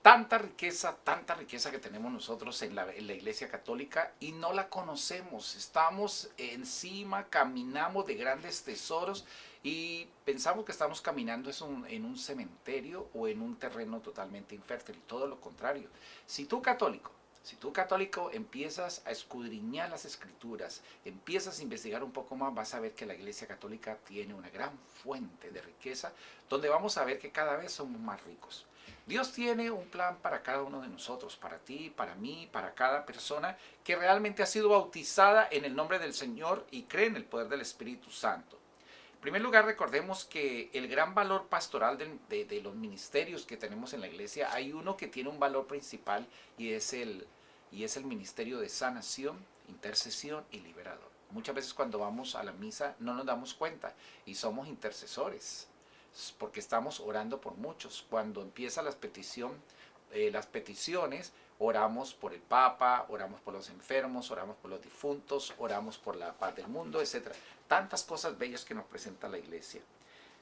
tanta riqueza que tenemos nosotros en la Iglesia Católica y no la conocemos. Estamos encima, caminamos de grandes tesoros y pensamos que estamos caminando en un cementerio o en un terreno totalmente infértil. Todo lo contrario. Si tú católico, si tú católico empiezas a escudriñar las escrituras, empiezas a investigar un poco más, vas a ver que la Iglesia Católica tiene una gran fuente de riqueza, donde vamos a ver que cada vez somos más ricos. Dios tiene un plan para cada uno de nosotros, para ti, para mí, para cada persona que realmente ha sido bautizada en el nombre del Señor y cree en el poder del Espíritu Santo. En primer lugar, recordemos que el gran valor pastoral de los ministerios que tenemos en la iglesia, hay uno que tiene un valor principal y es el ministerio de sanación, intercesión y liberador. Muchas veces cuando vamos a la misa no nos damos cuenta y somos intercesores porque estamos orando por muchos. Cuando empieza las peticiones, oramos por el Papa, oramos por los enfermos, oramos por los difuntos, oramos por la paz del mundo, etcétera. Tantas cosas bellas que nos presenta la iglesia.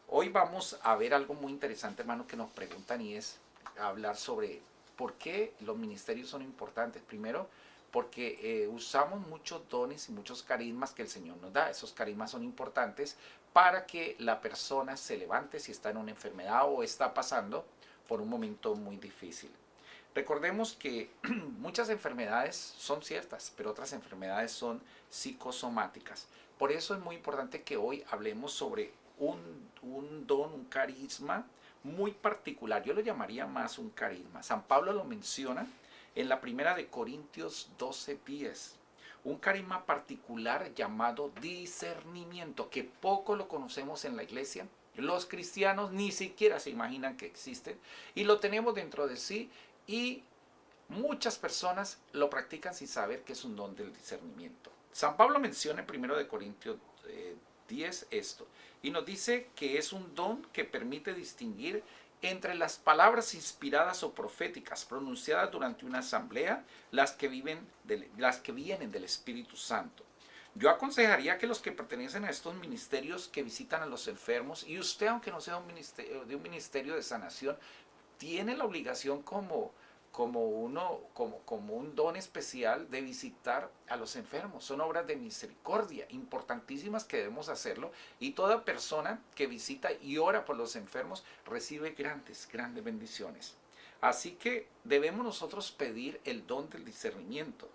Hoy vamos a ver algo muy interesante, hermano, que nos preguntan y es hablar sobre por qué los ministerios son importantes. Primero, porque usamos muchos dones y muchos carismas que el Señor nos da. Esos carismas son importantes para que la persona se levante si está en una enfermedad o está pasando por un momento muy difícil. Recordemos que muchas enfermedades son ciertas, pero otras enfermedades son psicosomáticas. Por eso es muy importante que hoy hablemos sobre un don, un carisma muy particular. Yo lo llamaría más un carisma. San Pablo lo menciona en la primera de Corintios 12:10. Un carisma particular llamado discernimiento, que poco lo conocemos en la iglesia. Los cristianos ni siquiera se imaginan que existe y lo tenemos dentro de sí y muchas personas lo practican sin saber que es un don del discernimiento. San Pablo menciona en 1 de Corintios 10 esto y nos dice que es un don que permite distinguir entre las palabras inspiradas o proféticas pronunciadas durante una asamblea, las que vienen del Espíritu Santo. Yo aconsejaría que los que pertenecen a estos ministerios que visitan a los enfermos, y usted aunque no sea de un ministerio de sanación, tiene la obligación como un don especial de visitar a los enfermos. Son obras de misericordia importantísimas que debemos hacerlo y toda persona que visita y ora por los enfermos recibe grandes bendiciones. Así que debemos nosotros pedir el don del discernimiento.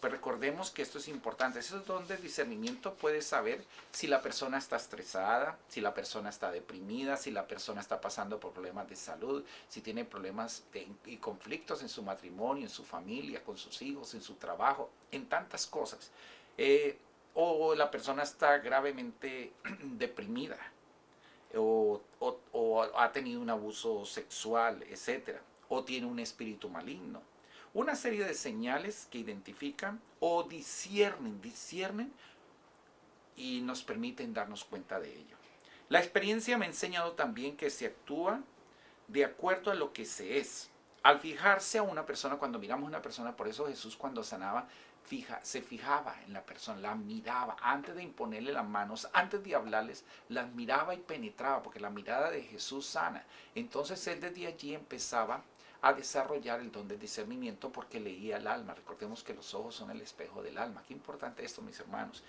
Pues recordemos que esto es importante. Ese don del discernimiento puede saber si la persona está estresada, si la persona está deprimida, si la persona está pasando por problemas de salud, si tiene problemas y conflictos en su matrimonio, en su familia, con sus hijos, en su trabajo, en tantas cosas. O la persona está gravemente deprimida o ha tenido un abuso sexual, etcétera, o tiene un espíritu maligno. Una serie de señales que identifican o disciernen y nos permiten darnos cuenta de ello. La experiencia me ha enseñado también que se actúa de acuerdo a lo que se es. Al fijarse a una persona, cuando miramos a una persona, por eso Jesús cuando sanaba, se fijaba en la persona, la miraba, antes de imponerle las manos, antes de hablarles, las miraba y penetraba, porque la mirada de Jesús sana. Entonces él desde allí empezaba a desarrollar el don del discernimiento porque leía el alma. Recordemos que los ojos son el espejo del alma. Qué importante esto, mis hermanos.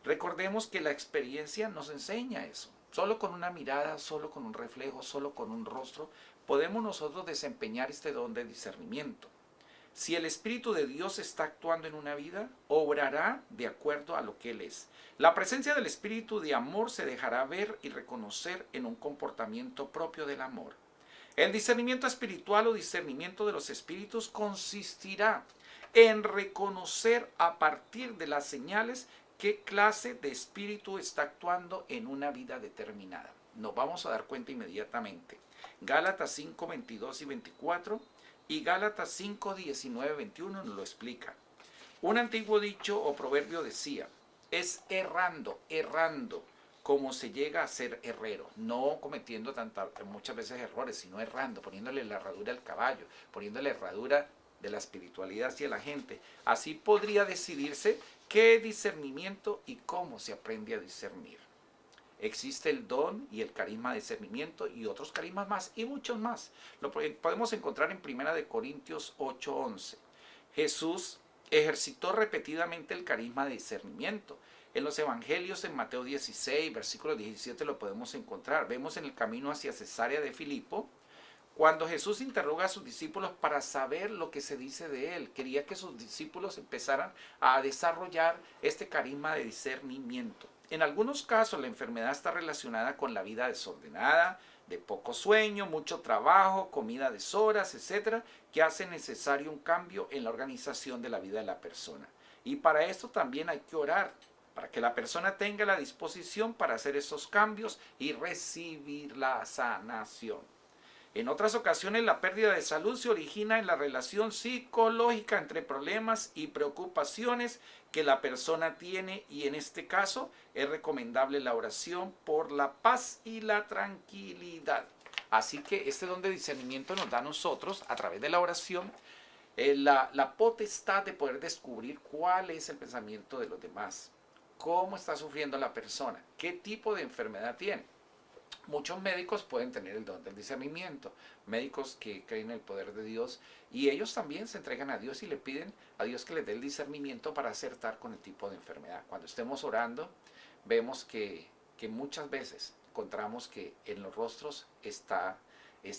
Recordemos que la experiencia nos enseña eso. Solo con una mirada, solo con un reflejo, solo con un rostro, podemos nosotros desempeñar este don de discernimiento. Si el Espíritu de Dios está actuando en una vida, obrará de acuerdo a lo que Él es. La presencia del Espíritu de amor se dejará ver y reconocer en un comportamiento propio del amor. El discernimiento espiritual o discernimiento de los espíritus consistirá en reconocer a partir de las señales qué clase de espíritu está actuando en una vida determinada. Nos vamos a dar cuenta inmediatamente. Gálatas 5, 22 y 24 y Gálatas 5, 19, 21 nos lo explica. Un antiguo dicho o proverbio decía, es errando, como se llega a ser herrero, no cometiendo muchas veces errores, sino errando, poniéndole la herradura al caballo, poniéndole la herradura de la espiritualidad hacia la gente. Así podría decidirse qué discernimiento y cómo se aprende a discernir. Existe el don y el carisma de discernimiento y otros carismas más y muchos más. Lo podemos encontrar en 1 Corintios 8:11. Jesús ejercitó repetidamente el carisma de discernimiento. En los evangelios, en Mateo 16, versículo 17, lo podemos encontrar. Vemos en el camino hacia Cesarea de Filipo, cuando Jesús interroga a sus discípulos para saber lo que se dice de él. Quería que sus discípulos empezaran a desarrollar este carisma de discernimiento. En algunos casos la enfermedad está relacionada con la vida desordenada, de poco sueño, mucho trabajo, comida a deshoras, etcétera, que hace necesario un cambio en la organización de la vida de la persona. Y para esto también hay que orar, para que la persona tenga la disposición para hacer esos cambios y recibir la sanación. En otras ocasiones la pérdida de salud se origina en la relación psicológica entre problemas y preocupaciones que la persona tiene, y en este caso es recomendable la oración por la paz y la tranquilidad. Así que este don de discernimiento nos da a nosotros, a través de la oración, la potestad de poder descubrir cuál es el pensamiento de los demás, cómo está sufriendo la persona, qué tipo de enfermedad tiene. Muchos médicos pueden tener el don del discernimiento, médicos que creen en el poder de Dios, y ellos también se entregan a Dios y le piden a Dios que les dé el discernimiento para acertar con el tipo de enfermedad. Cuando estemos orando, vemos que muchas veces encontramos que en los rostros está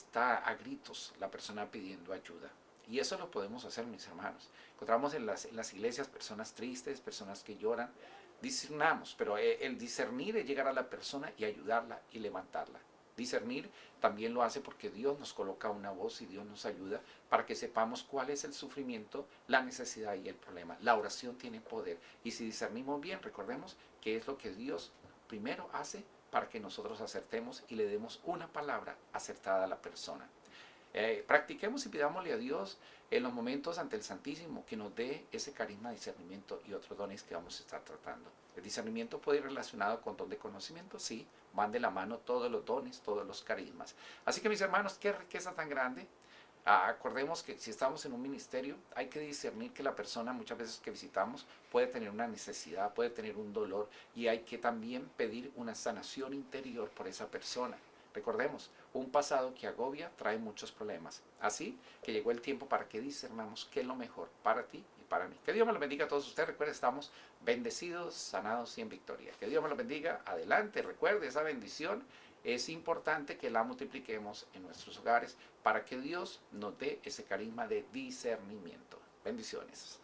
a gritos la persona pidiendo ayuda. Y eso lo podemos hacer, mis hermanos. Encontramos en las iglesias personas tristes, personas que lloran. Discernamos, pero el discernir es llegar a la persona y ayudarla y levantarla. Discernir también lo hace porque Dios nos coloca una voz y Dios nos ayuda para que sepamos cuál es el sufrimiento, la necesidad y el problema. La oración tiene poder, y si discernimos bien, recordemos que es lo que Dios primero hace para que nosotros acertemos y le demos una palabra acertada a la persona. Practiquemos y pidámosle a Dios en los momentos ante el Santísimo que nos dé ese carisma de discernimiento y otros dones que vamos a estar tratando. El discernimiento puede ir relacionado con don de conocimiento, sí, van de la mano todos los dones, todos los carismas. Así que, mis hermanos, qué riqueza tan grande. Acordemos que si estamos en un ministerio, hay que discernir que la persona muchas veces que visitamos puede tener una necesidad, puede tener un dolor, y hay que también pedir una sanación interior por esa persona. Recordemos, un pasado que agobia trae muchos problemas. Así que llegó el tiempo para que discernamos qué es lo mejor para ti y para mí. Que Dios me lo bendiga a todos ustedes. Recuerden, estamos bendecidos, sanados y en victoria. Que Dios me lo bendiga. Adelante, recuerde, esa bendición es importante que la multipliquemos en nuestros hogares para que Dios nos dé ese carisma de discernimiento. Bendiciones.